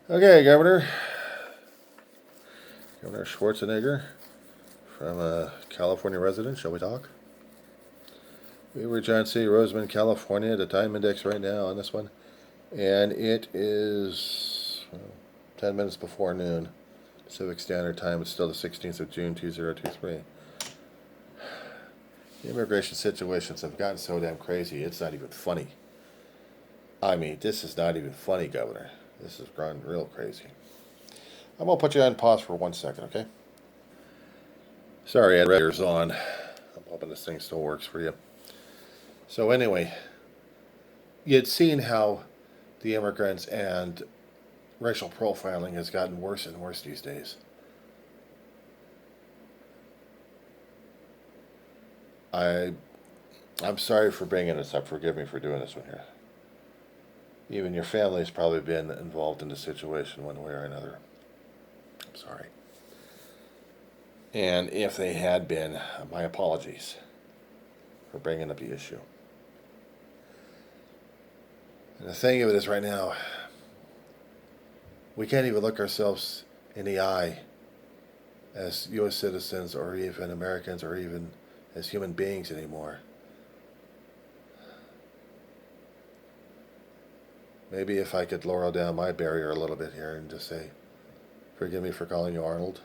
Okay, Governor Schwarzenegger from a California resident. Shall we talk? We were John City, Roseman, California. The time index right now on this one, and it is 10 minutes before noon Pacific Standard Time. It's still the 16th of June, 2023. The immigration situations have gotten so damn crazy. It's not even funny. I mean, this is not even funny, Governor. This has gone real crazy. I'm gonna put you on pause for 1 second, okay? Sorry, I had readers on. I'm hoping this thing still works for you. So anyway, you'd seen how the immigrants and racial profiling has gotten worse and worse these days. I'm sorry for bringing this up. Forgive me for doing this one here. Even your family has probably been involved in the situation one way or another. I'm sorry. And if they had been, my apologies for bringing up the issue. And the thing of it is, right now, we can't even look ourselves in the eye as U.S. citizens or even Americans or even as human beings anymore. Maybe if I could lower down my barrier a little bit here and just say, forgive me for calling you Arnold.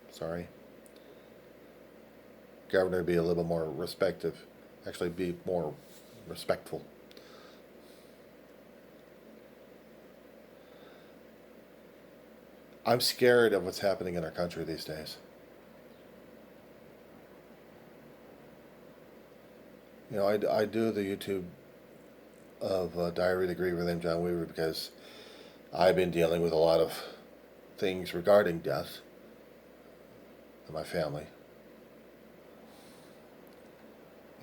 Sorry. Governor, be a little more respectful. Actually, be more respectful. I'm scared of what's happening in our country these days. You know, I do the YouTube of Diary of the Griever named John Weaver because I've been dealing with a lot of things regarding death in my family.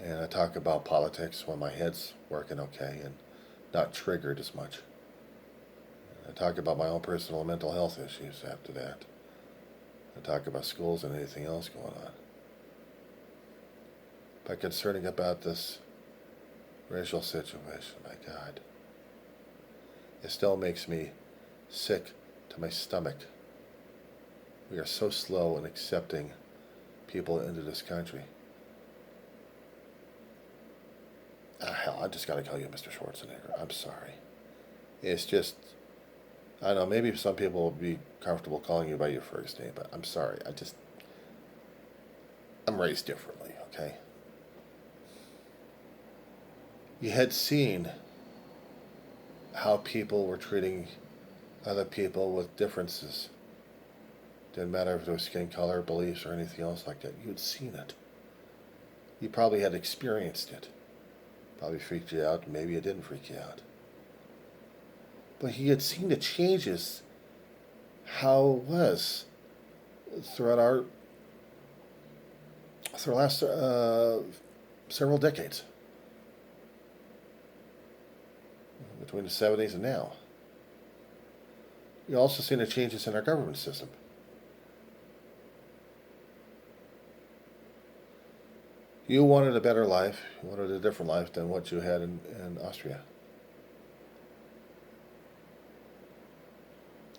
And I talk about politics when my head's working okay and not triggered as much. I talk about my own personal mental health issues after that. I talk about schools and anything else going on. But concerning about this racial situation, my God, it still makes me sick to my stomach. We are so slow in accepting people into this country. Hell, I just got to tell you, Mr. Schwarzenegger, I'm sorry. It's just, I don't know, maybe some people will be comfortable calling you by your first name, but I'm sorry. I'm raised differently, okay? You had seen how people were treating other people with differences. Didn't matter if it was skin color, beliefs, or anything else like that. You'd seen it. You probably had experienced it. Probably freaked you out, maybe it didn't freak you out. But he had seen the changes, how it was throughout the last several decades, between the 70s and now. You also seen the changes in our government system. You wanted a better life, you wanted a different life than what you had in Austria.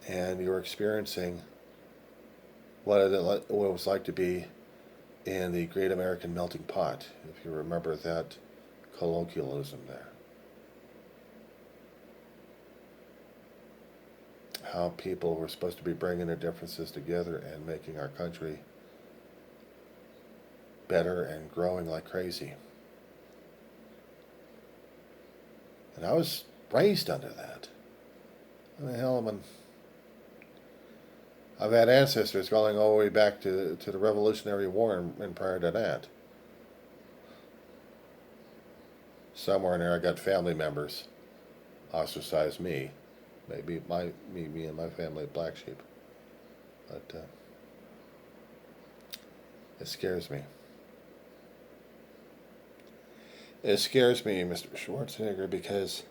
And you were experiencing what it was like to be in the Great American Melting Pot, if you remember that colloquialism there. How people were supposed to be bringing their differences together and making our country better and growing like crazy. And I was raised under that. I mean, hell, I've had ancestors going all the way back to the Revolutionary War and prior to that. Somewhere in there I got family members ostracized me. Maybe me and my family black sheep. But it scares me. It scares me, Mr. Schwarzenegger, because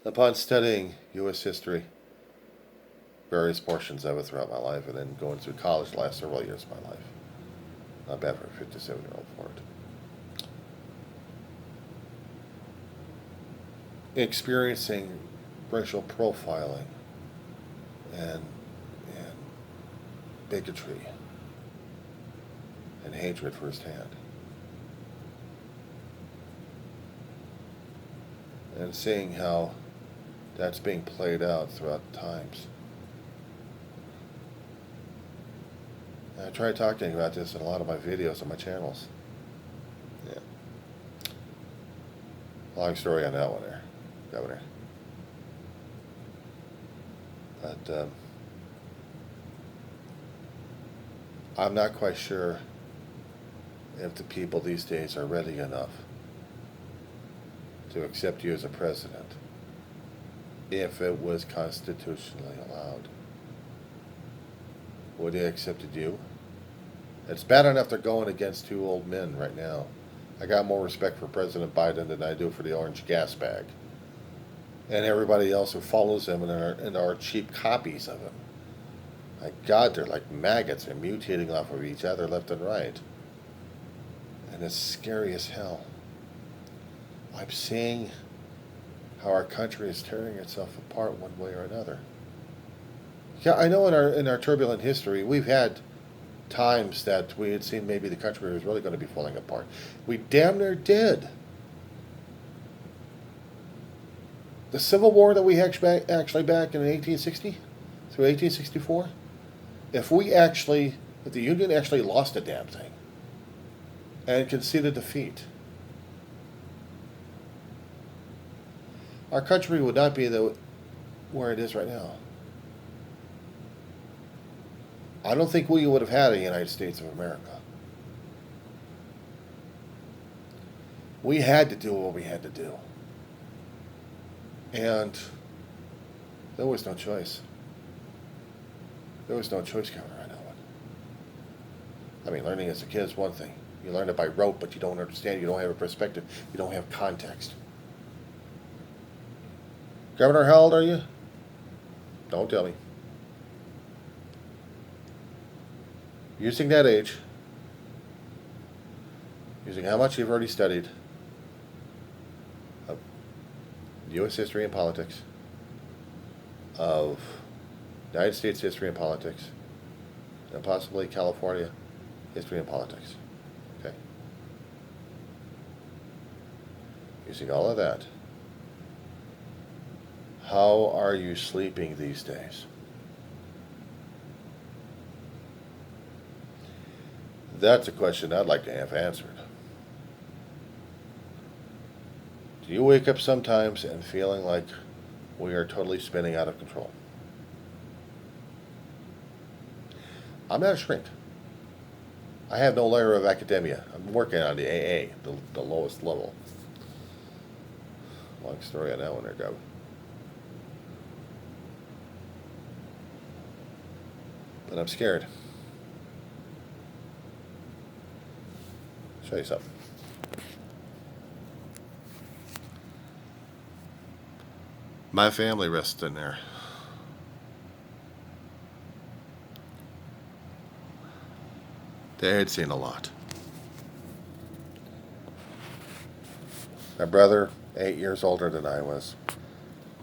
upon studying U.S. history, various portions of it throughout my life, and then going through college the last several years of my life, not bad for a 57-year-old for it, experiencing racial profiling and bigotry and hatred firsthand. And seeing how that's being played out throughout times. And I try talking about this in a lot of my videos on my channels. Yeah. Long story on that one there, Governor. But I'm not quite sure if the people these days are ready enough to accept you as a president if it was constitutionally allowed. Would they have accepted you? It's bad enough they're going against two old men right now. I got more respect for President Biden than I do for the orange gas bag. And everybody else who follows him and are cheap copies of him. My God, they're like maggots. They're mutating off of each other left and right. And it's scary as hell. I'm seeing how our country is tearing itself apart one way or another. Yeah, I know in our turbulent history, we've had times that we had seen maybe the country was really going to be falling apart. We damn near did. The Civil War that we had actually back in 1860 through 1864, if the Union actually lost a damn thing and conceded defeat, our country would not be where it is right now. I don't think we would have had a United States of America. We had to do what we had to do. And there was no choice. There was no choice, Governor, I know it. I mean, learning as a kid is one thing. You learn it by rote, but you don't understand. You don't have a perspective. You don't have context. Governor, how old are you? Don't tell me. Using that age, using how much you've already studied of U.S. history and politics, of United States history and politics, and possibly California history and politics. Okay? Using all of that, how are you sleeping these days? That's a question I'd like to have answered. Do you wake up sometimes and feeling like we are totally spinning out of control? I'm not a shrink. I have no layer of academia. I'm working on the AA, the lowest level. Long story on that one there, Gov. But I'm scared. Show you something. My family rests in there. They had seen a lot. My brother, 8 years older than I was,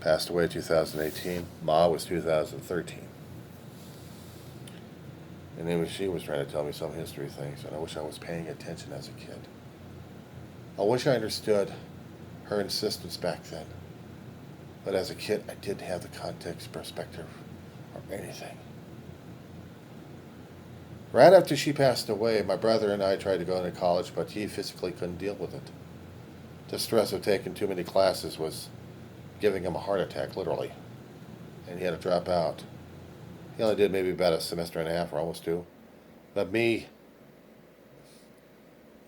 passed away in 2018. Ma was 2013. And then she was trying to tell me some history things, and I wish I was paying attention as a kid. I wish I understood her insistence back then. But as a kid, I didn't have the context, perspective, or anything. Right after she passed away, my brother and I tried to go into college, but he physically couldn't deal with it. The stress of taking too many classes was giving him a heart attack, literally. And he had to drop out. He only did maybe about a semester and a half, or almost two. But me,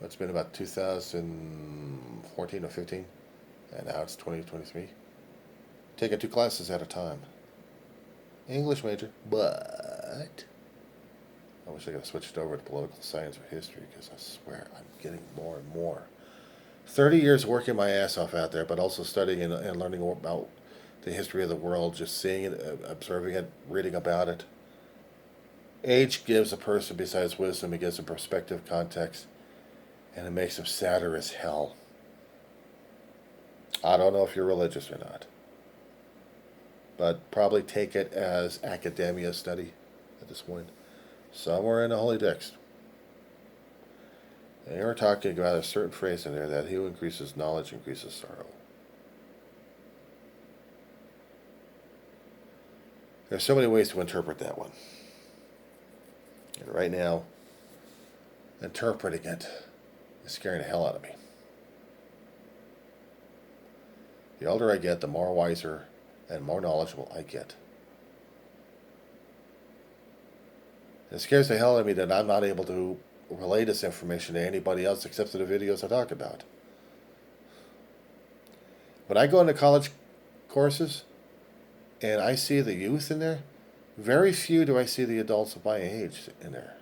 it's been about 2014 or 15, and now it's 2023. Taking 2 classes at a time. English major, but I wish I could have switched over to political science or history, because I swear I'm getting more and more. 30 years working my ass off out there, but also studying and learning about the history of the world, just seeing it, observing it, reading about it. Age gives a person, besides wisdom, it gives them perspective, context, and it makes them sadder as hell. I don't know if you're religious or not. but probably take it as academia study at this point. Somewhere in the holy text. And you're talking about a certain phrase in there that he who increases knowledge increases sorrow. There's so many ways to interpret that one. And right now, interpreting it is scaring the hell out of me. The older I get, the more wiser and more knowledgeable I get. It scares the hell out of me that I'm not able to relay this information to anybody else except for the videos I talk about. When I go into college courses and I see the youth in there, very few do I see the adults of my age in there.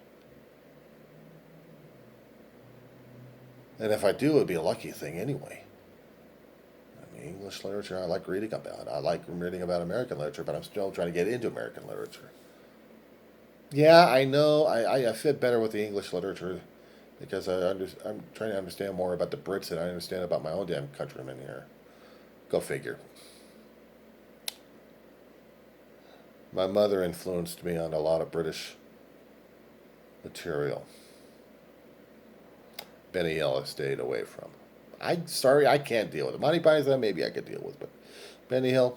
And if I do, it would be a lucky thing anyway. I mean, English literature, I like reading about. I like reading about American literature, but I'm still trying to get into American literature. Yeah, I know. I fit better with the English literature because I'm trying to understand more about the Brits than I understand about my own damn countrymen here. Go figure. My mother influenced me on a lot of British material. Benny Hill I stayed away from. I'm sorry, I can't deal with it. Monty Python, maybe I could deal with, but Benny Hill,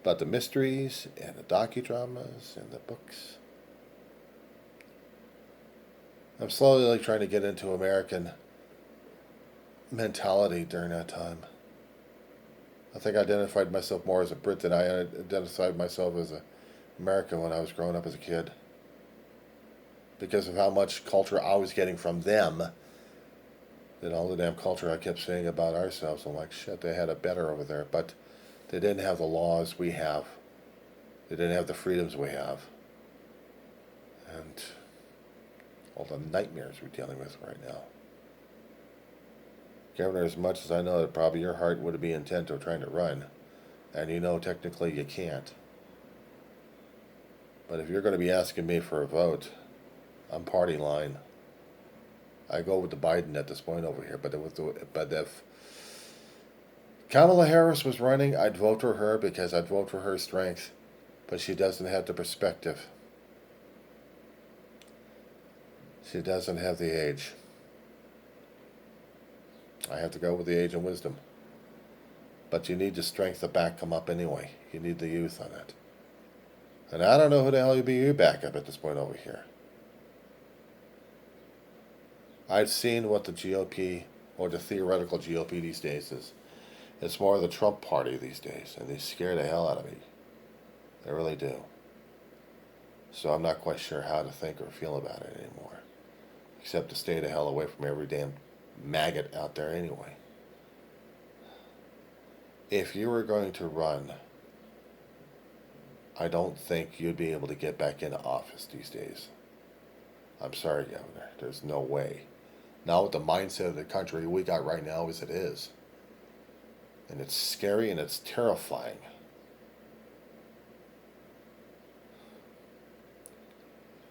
But the mysteries and the docudramas and the books. I'm slowly trying to get into American mentality during that time. I think I identified myself more as a Brit than I identified myself as an American when I was growing up as a kid. Because of how much culture I was getting from them, and all the damn culture I kept saying about ourselves. I'm like, shit, they had it better over there. But they didn't have the laws we have. They didn't have the freedoms we have. And all the nightmares we're dealing with right now. Governor, as much as I know that probably your heart would be intent of trying to run, and you know technically you can't. But if you're going to be asking me for a vote, I'm party line. I go with the Biden at this point over here, but if Kamala Harris was running, I'd vote for her because I'd vote for her strength, but she doesn't have the perspective. She doesn't have the age. I have to go with the age and wisdom. But you need the strength to back them up anyway. You need the youth on it. And I don't know who the hell you'd be your backup at this point over here. I've seen what the GOP, or the theoretical GOP these days is. It's more the Trump party these days, and they scare the hell out of me. They really do. So I'm not quite sure how to think or feel about it anymore. Except to stay the hell away from every damn maggot out there anyway. If you were going to run, I don't think you'd be able to get back into office these days. I'm sorry, Governor. There's no way. Not with the mindset of the country we got right now as it is. And it's scary and it's terrifying.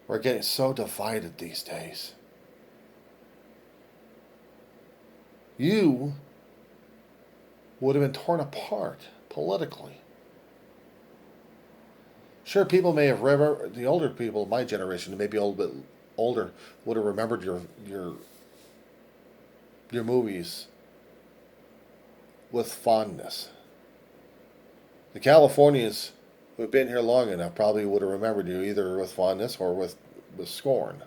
We're getting so divided these days. You would have been torn apart politically. Sure, people may have the older people, my generation, maybe a little bit older, would have remembered your movies with fondness. The Californians who have been here long enough probably would have remembered you either with fondness or with scorn.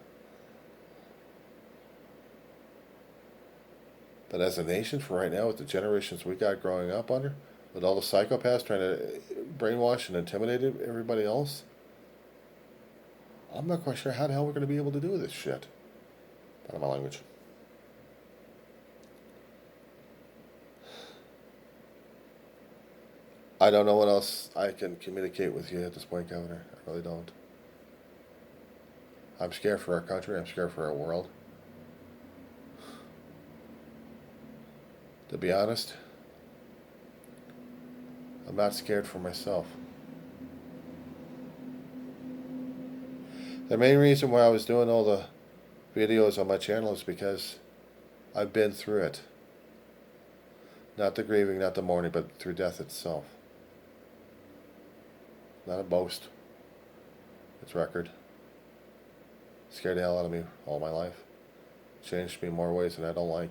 But as a nation, for right now, with the generations we got growing up under, with all the psychopaths trying to brainwash and intimidate everybody else, I'm not quite sure how the hell we're going to be able to do this shit. Pardon my language. I don't know what else I can communicate with you at this point, Governor. I really don't. I'm scared for our country. I'm scared for our world. To be honest, I'm not scared for myself. The main reason why I was doing all the videos on my channel is because I've been through it. Not the grieving, not the mourning, but through death itself. Not a boast. It's record. Scared the hell out of me all my life. Changed me in more ways than I don't like.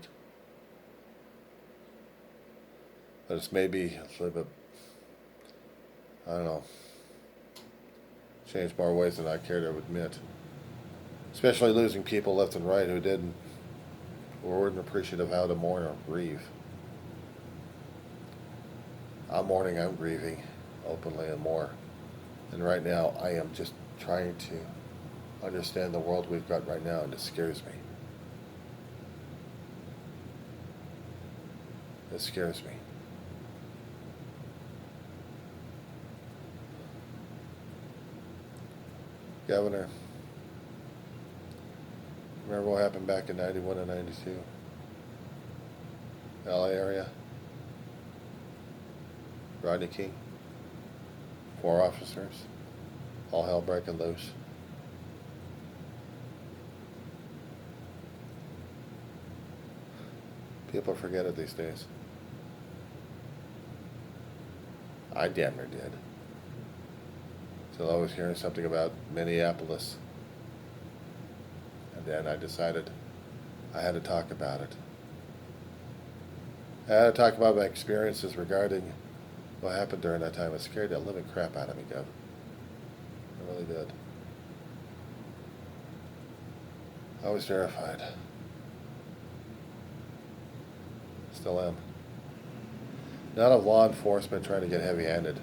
But it's maybe a little bit, I don't know, changed more ways than I care to admit. Especially losing people left and right who didn't, or weren't appreciative of how to mourn or grieve. I'm mourning, I'm grieving, openly and more. And right now, I am just trying to understand the world we've got right now, and it scares me. It scares me. Governor, remember what happened back in 91 and 92? LA area? Rodney King? 4 officers? All hell breaking loose. People forget it these days. I damn near did. Till I was hearing something about Minneapolis. And then I decided I had to talk about it. I had to talk about my experiences regarding what happened during that time. It scared the living crap out of me, Gov. It really did. I was terrified. Still am. Not of law enforcement trying to get heavy-handed.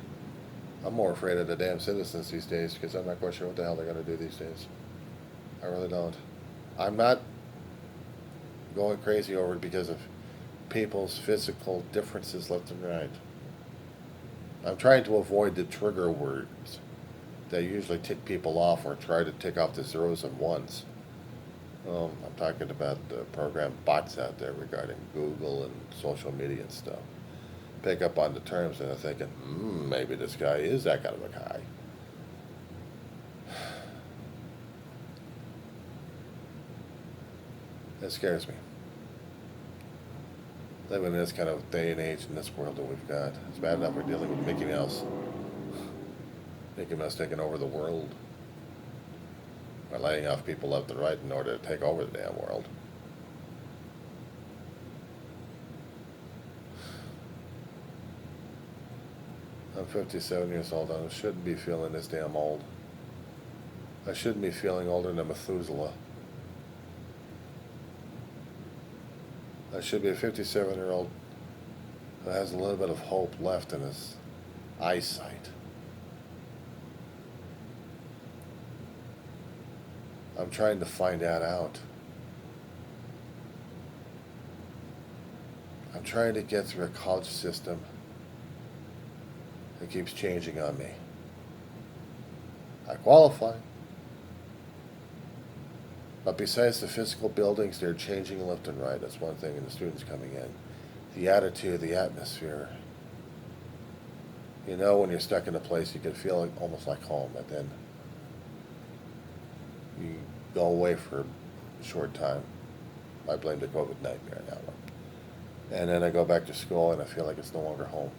I'm more afraid of the damn citizens these days because I'm not quite sure what the hell they're going to do these days. I really don't. I'm not going crazy over it because of people's physical differences left and right. I'm trying to avoid the trigger words that usually tick people off or try to tick off the zeros and ones. I'm talking about the program bots out there regarding Google and social media and stuff. Pick up on the terms and I'm thinking, maybe this guy is that kind of a guy. It scares me. Living in this kind of day and age in this world that we've got. It's bad enough we're dealing with Mickey Mouse. Mickey Mouse taking over the world. By laying off people left and right in order to take over the damn world. I'm 57 years old. I shouldn't be feeling this damn old. I shouldn't be feeling older than Methuselah. I should be a 57-year-old who has a little bit of hope left in his eyesight. I'm trying to find that out. I'm trying to get through a college system that keeps changing on me. I qualify. But besides the physical buildings, they're changing left and right. That's one thing, and the students coming in. The attitude, the atmosphere. You know, when you're stuck in a place, you can feel it almost like home, and then you go away for a short time. I blame the COVID nightmare on that one. And then I go back to school, and I feel like it's no longer home.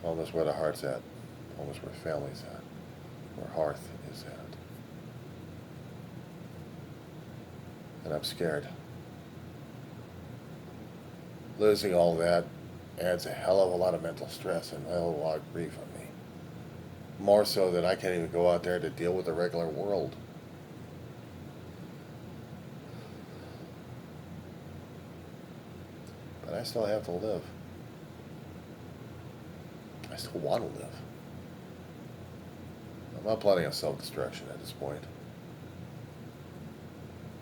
Home is where the heart's at. Home is where family's at. Where hearth is at. And I'm scared. Losing all that adds a hell of a lot of mental stress and a hell of a lot of grief on me. More so than I can't even go out there to deal with the regular world. But I still have to live. I still want to live. I'm not planning on self-destruction at this point.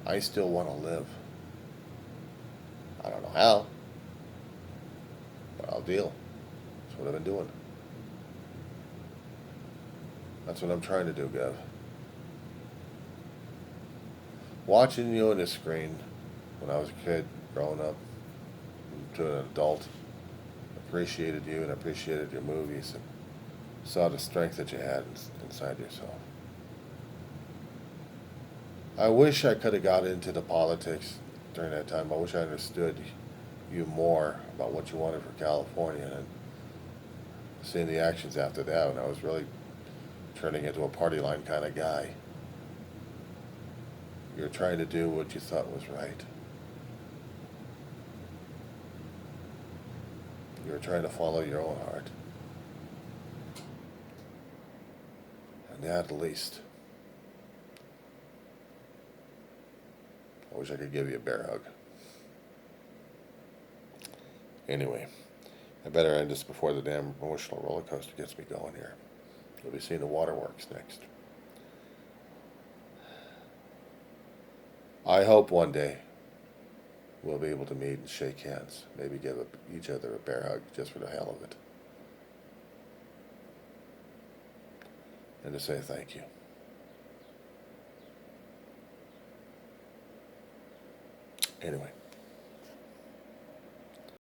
I still want to live. I don't know how, but I'll deal. That's what I've been doing. That's what I'm trying to do, Gav. Watching you on the screen when I was a kid, growing up, to an adult, appreciated you and appreciated your movies and saw the strength that you had inside yourself. I wish I could have got into the politics during that time. I wish I understood you more about what you wanted for California, and seeing the actions after that, and I was really turning into a party line kind of guy. You're trying to do what you thought was right. You're trying to follow your own heart. And at least, I wish I could give you a bear hug. Anyway, I better end this before the damn emotional roller coaster gets me going here. We'll be seeing the waterworks next. I hope one day we'll be able to meet and shake hands. Maybe give each other a bear hug just for the hell of it. And to say thank you. Anyway.